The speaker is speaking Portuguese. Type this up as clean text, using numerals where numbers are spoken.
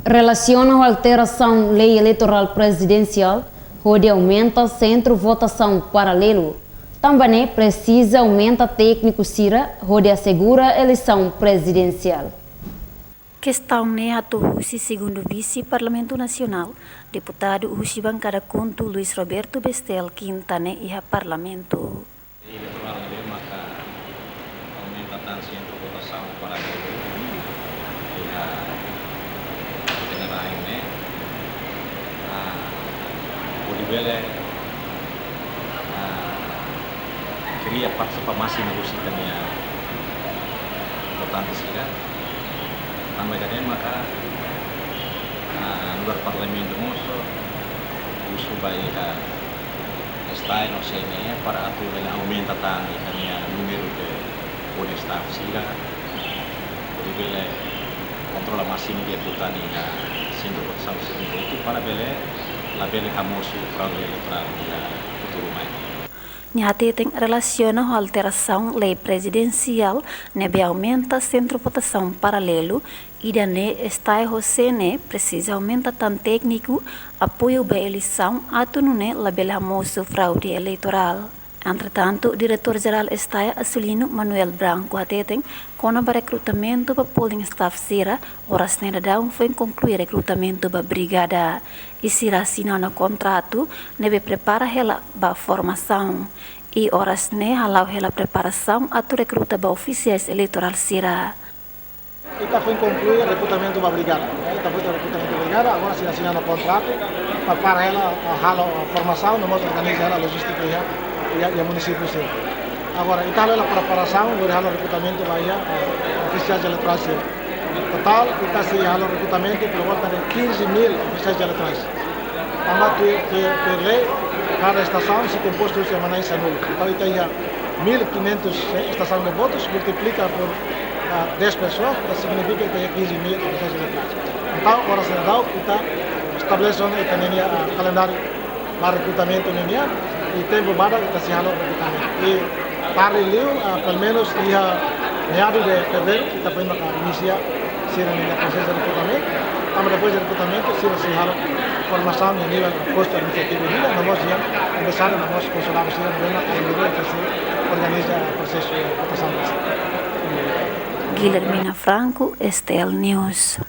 Relaciona a alteração lei eleitoral presidencial, onde aumenta centro votação paralelo. Também precisa aumenta técnico CIRA, onde assegura eleição presidencial. Questão neato Husi, segundo vice-parlamento nacional, deputado Husi bancada Conto Luiz Roberto Bestel Quintane e a parlamento. Eleitoral maka aumenta tanto centro votação paralelo e a general ini Podibele queria participasi na Husi kanya votante sila. Também também maka luar parlamento moço uso baik está no sene para atuar aumenta tanto kanya número de staff sila bele controla máximo dia tutani centro votação itu para bele la bele famoso fraude eleitoral da futuro mai. Nhati tem relaciona a alteração lei presidencial, nebe aumenta centro votação paralelo, e dane está Rosene precisa aumenta tan técnico apoio ba eleição atunune label famoso fraude eleitoral. Entretanto, diretor-geral está Asulino Manuel Branco ateteng kona ba recrutamento para polling staff sira, horas neda daun foi concluir recrutamento para brigada. E sira assinando contrato, nebe prepara ela ba formação. E horas ne halau ela preparação atu recruta ba oficiais eleitoral sira. Esta foi concluir o recrutamento para brigada. Esta foi o recrutamento para brigada, agora se assinando contrato para ela a formação, no modo organizar a logística e o município sim. Agora, então a preparação, o recrutamento vai oficiais eleitorais. Total, está se o recrutamento por volta de 15.000 oficiais eleitorais. Também por lei, cada estação se composto de semanais anulos. Então, tem 1.500 estações de votos, multiplica por 10 pessoas, que significa que tem 15.000 oficiais eleitorais. Então, agora se dá, estabelece o calendário para recrutamento e tempo para se halo recrutamento. E para ele, pelo menos dia meados de fevereiro, está podendo iniciar o processo de recrutamento. Também depois do recrutamento, se halo formação em nível posto administrativo e nós já começaram no nosso consulado a nível que se organiza o processo de votação. Guilhermina Franco, Estel News.